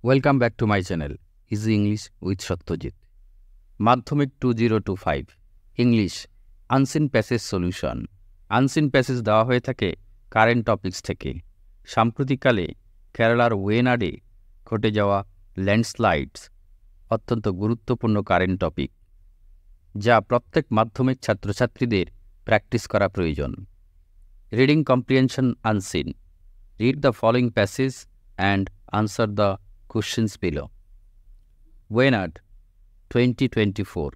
Welcome back to my channel easy English with Satyajit. মাধ্যমিক 2025 English unseen passage solution. Unseen passage দেওয়া হয়ে থাকে current topics থেকে। সাম্প্রতিককালে কেরালার ওয়েনাডে ঘটে যাওয়া ল্যান্ডস্লাইডস অত্যন্ত গুরুত্বপূর্ণ কারেন্ট টপিক, যা প্রত্যেক মাধ্যমিক ছাত্রছাত্রীদের প্র্যাকটিস করা প্রয়োজন। Reading comprehension unseen. Read the following passage and answer the questions below. Wayanad, 2024.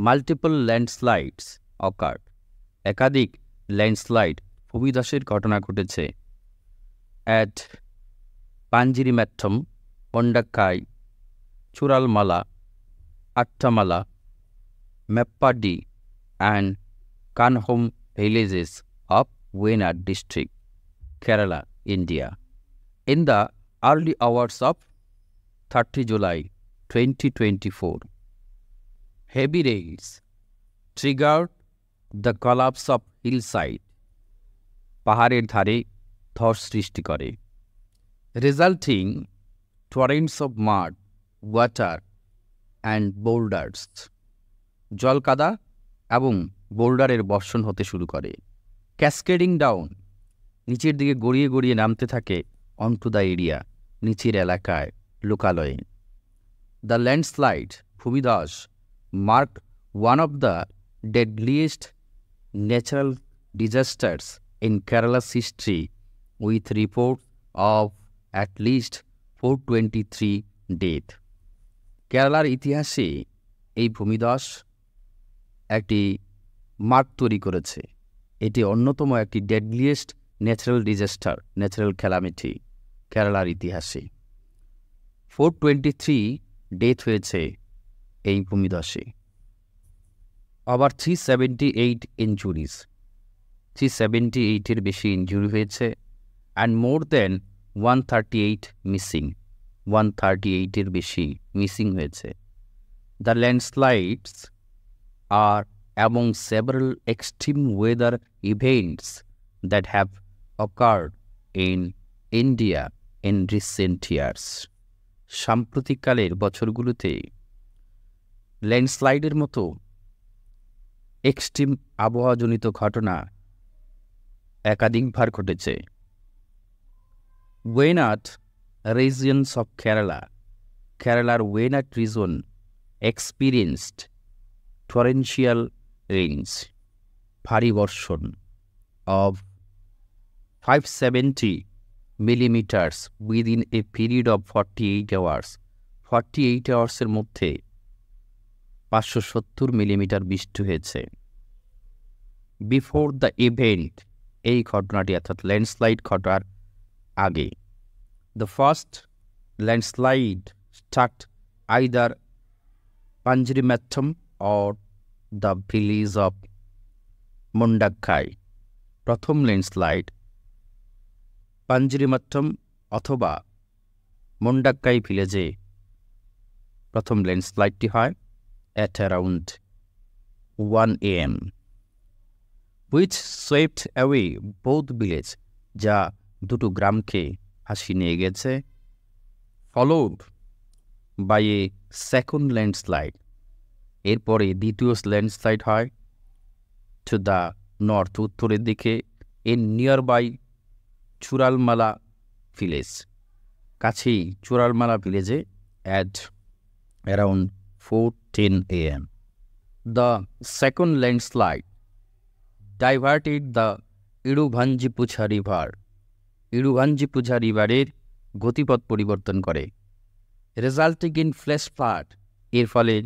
Multiple landslides occurred. একাধিক ল্যান্ডস্লাইড ভূমিধসের ঘটনা ঘটেছে at পাঞ্জিরিম্যাট্টম, মন্ডাক্কাই, Chooralmala, Attamala, Meppadi and Kanhom villages of Wayanad district, Kerala, India. In the early hours of 30 July 2024, heavy rains triggered the collapse of hillside, পাহাড়ের ধারে ধস সৃষ্টি করে, resulting torrents of mud, water and boulders, জলকাদা এবং বোল্ডারের বর্ষণ হতে শুরু করে, cascading down, নিচের দিকে গড়িয়ে গড়িয়ে নামতে থাকে onto the area, নিচের এলাকায়, লোকালয়ে। The landslide, ভূমিধস, marked one of the deadliest natural disasters in Kerala's history, with reports of at least 423 deaths. কেরালার ইতিহাসে এই ভূমিধস একটি মার্ক তৈরি করেছে। এটি অন্যতম একটি deadliest natural disaster, natural calamity কেরালার ইতিহাসে। 423 ডেথ হয়েছে এই ভূমিধসে। আবার 378 ইনজুরিজ, 378-এর বেশি ইনজুরি হয়েছে। অ্যান্ড মোর দেন 138 মিসিং, 138-এর বেশি মিসিং হয়েছে। The landslides are among several extreme weather events that have occurred in India in recent years. সাম্প্রতিককালের বছরগুলোতে ল্যান্ডস্লাইডের মতো এক্সট্রিম আবহাওয়াজনিত ঘটনা একাধিকবার ঘটেছে। ওয়েনাড রিজনস অফ কেরালা, কেরালার Wayanad reason experienced torrential rains, ভারী বর্ষণ of 570 millimeters within a period of 48 hours. 48 আওয়ার্সের মধ্যে 570 মিলিমিটার বৃষ্টি হয়েছে। বিফোর দ্য ইভেন্ট, এই ঘটনাটি অর্থাৎ ল্যান্ডস্লাইড ঘটার আগে, the first landslide start either Punchirimattam or the village of Mundakkai. প্রথম ল্যান্ডস্লাইড পাঞ্জিরিমাট্টম অথবা মুন্ডাক্কাই ভিলেজে প্রথম ল্যান্ডস্লাইডটি হয় at around 1 AM, which swept away both villages, যা দুটো গ্রামকে ভাসিয়ে নিয়ে গেছে। followed by a second landslide, এরপরে দ্বিতীয় ল্যান্ডস্লাইড হয় টু দ্য নর্থ, উত্তরের দিকে, in nearby Chooralmala village, কাছেই চুরালমালা ভিলেজে at around 4:10 AM. The second landslide diverted the Iruvanjipuzha river, Iruvanjipuzha রিভারের গতিপথ পরিবর্তন করে, রেজাল্টিং ইন ফ্ল্যাশ ফ্লাড, এর ফলে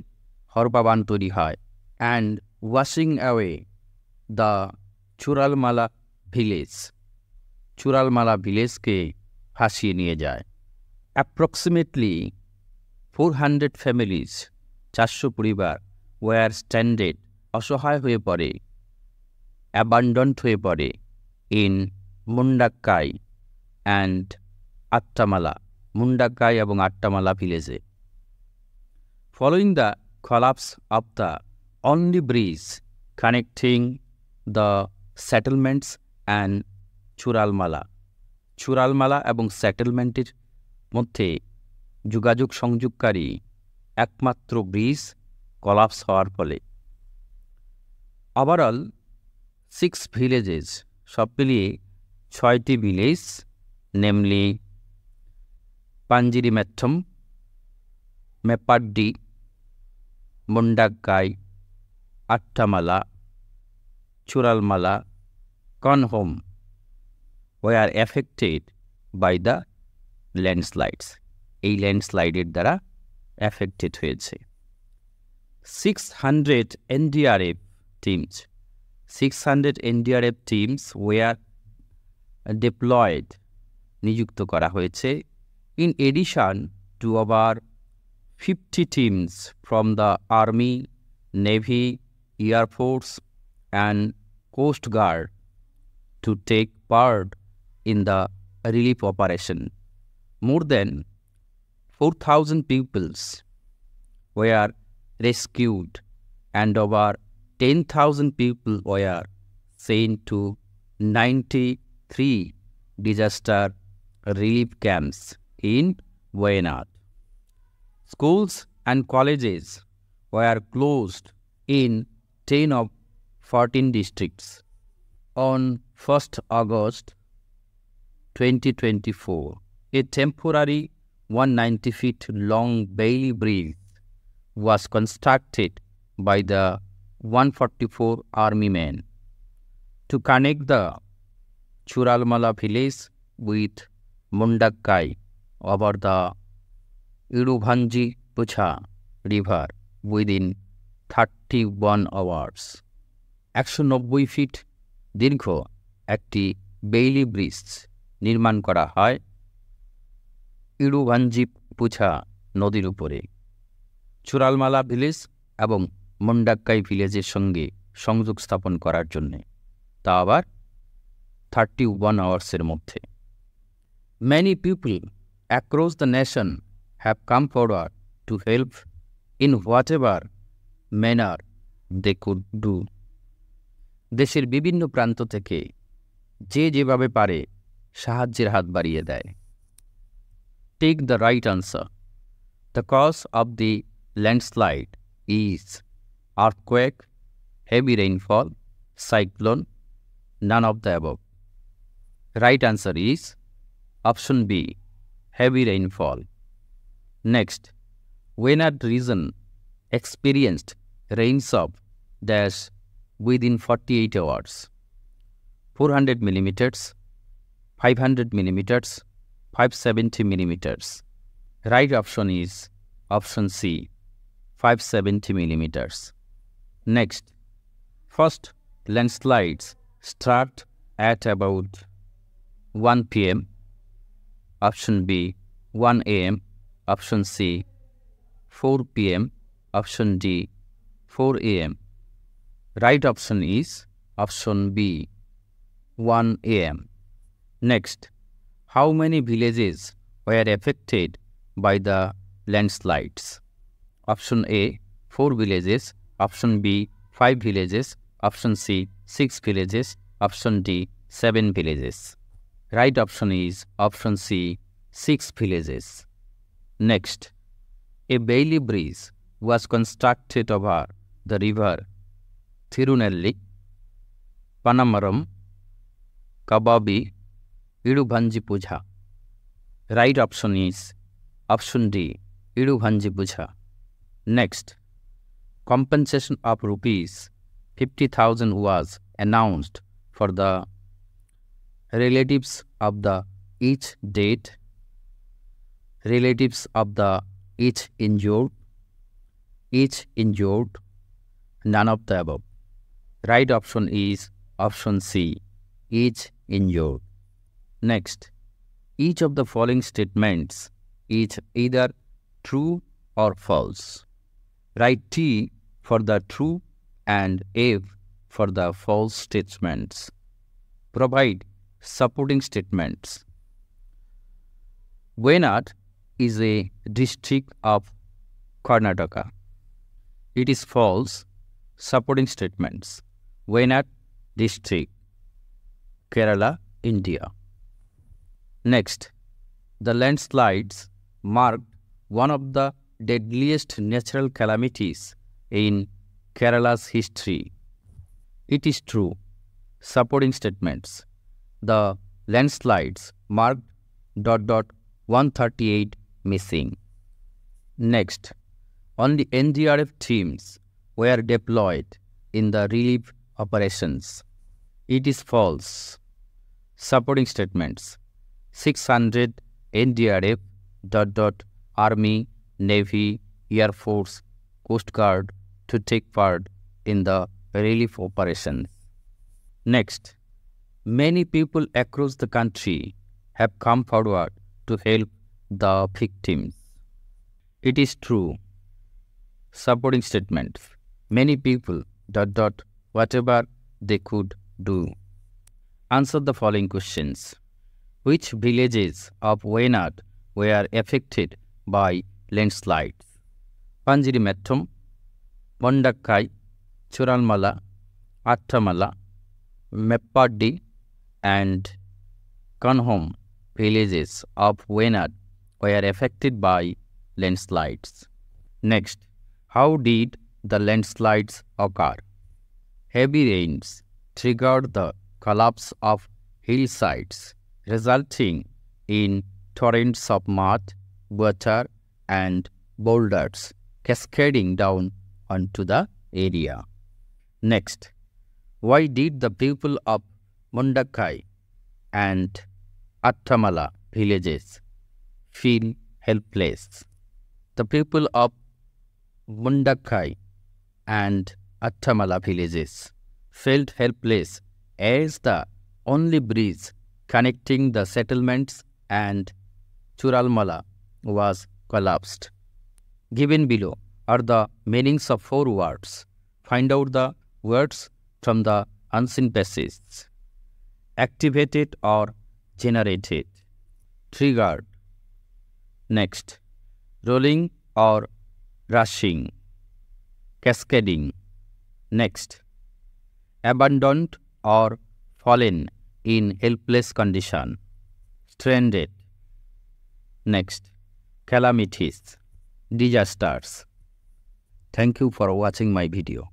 হরপাবান তৈরি হয়, and washing away the Chooralmala village, Chooralmala ভিলেজকে ভাসিয়ে নিয়ে যায়। অ্যাপ্রক্সিমেটলি 400 ফ্যামিলিজ, 400 পরিবার, ওয়ার স্ট্যান্ডেড, অসহায় হয়ে পড়ে, অ্যাবান্ডন্ড হয়ে পড়ে, ইন মুন্ডাক্কাই অ্যান্ড আট্টামালা, মুন্ডাক্কাই এবং আট্টামালা ভিলেজে। Following the collapse of the only bridge connecting the settlements and Chooralmala, Chooralmala এবং সেটেলমেন্টের মধ্যে যোগাযোগ সংযোগকারী একমাত্র ব্রিজ কলাপস হওয়ার ফলে। ওভারঅল 6 ভিলেজেস, সব মিলিয়ে 6টি village, namely Punchirimattam, Meppadi, Mundakkai, Attamala, Chooralmala, Kanhom were affected by the landslides. এই ল্যান্ডস্লাইডের দ্বারা এফেক্টেড হয়েছে। 600 NDRF teams, 600 NDRF teams were deployed, নিযুক্ত করা হয়েছে, in addition to over 50 teams from the Army, Navy, Air Force and Coast Guard to take part in the relief operation. More than 4,000 pupils were rescued and over 10,000 people were sent to 93 disaster relief camps in Wayanad. Schools and colleges were closed in 10 of 14 districts. On 1st August 2024, a temporary 190 feet long Bailey Bridge was constructed by the 144 Army men to connect the Churalmala village with Mundakkai over the Irubhanji Pucha river within 31 hours. 190 fit দীর্ঘ একটি Bailey bridge নির্মাণ করা হয় ইড়ুভাঞ্জি পুছা নদীর উপরে Chooralmala village এবং মুন্ডাক্কাই ভিলেজের সঙ্গে সংযোগ স্থাপন করার জন্যে, তা আবার 31 আওয়ার্সের মধ্যে। Many people across the nation have come forward to help in whatever manner they could do. দেশের বিভিন্ন প্রান্ত থেকে যে যেভাবে পারে সাহায্যের হাত বাড়িয়ে দেয়। Take the right answer. The cause of the landslide is earthquake, heavy rainfall, cyclone, none of the above. Right answer is option B, heavy rainfall. Next, Wayanad region experienced rains of dash within 48 hours, 400 millimeters, 500 millimeters, 570 millimeters. Right option is option C, 570 millimeters. Next, first landslides start at about 1 p.m. Option B, 1 a.m. Option C, 4 p.m. Option D, 4 a.m. Right option is option B, 1 a.m. Next, how many villages were affected by the landslides? Option A, 4 villages. Option B, 5 villages. Option C, 6 villages. Option D, 7 villages. Right option is option C, 6 villages. Next, a Bailey bridge was constructed over the river Thirunelli, Panamaram, Kababi, Irubhanji Puja. Right option is option D, Irubhanji Puja. Next, compensation of rupees 50,000 was announced for the relatives of the each dead, relatives of the each injured, none of the above. Right option is option C, each injured. Next, each of the following statements is either true or false. Write T for the true and F for the false statements. Provide supporting statements. Wayanad is a district of Karnataka. It is false. Supporting statements. Wayanad district, Kerala, India. Next, the landslides marked one of the deadliest natural calamities in Kerala's history. It is true. Supporting statements. The landslides marked ... 138 missing. Next, only NDRF teams were deployed in the relief operations. It is false. Supporting statements. 600 NDRF ... Army, Navy, Air Force, Coast Guard to take part in the relief operations. Next, many people across the country have come forward to help the victims. It is true. Supporting statements. Many people ... whatever they could do. Answer the following questions. Which villages of Wayanad were affected by landslides? Panjirimettum, Mondakkai, Churalmala, Attamala, Meppaddi, and Kanhom villages of Wayanad were affected by landslides. Next, how did the landslides occur? Heavy rains triggered the collapse of hillsides, resulting in torrents of mud, water, and boulders cascading down onto the area. Next, why did the people of Mondakkai and Attamala villages feel helpless? The people of Mondakkai and Attamala villages felt helpless as the only bridge connecting the settlements and Churalmala was collapsed. Given below are the meanings of 4 words. Find out the words from the unseen passage. Activated or generated. Triggered. Next, rolling or rushing. Cascading. Next, abandoned or fallen in helpless condition. Stranded. Next, calamities, disasters. Thank you for watching my video.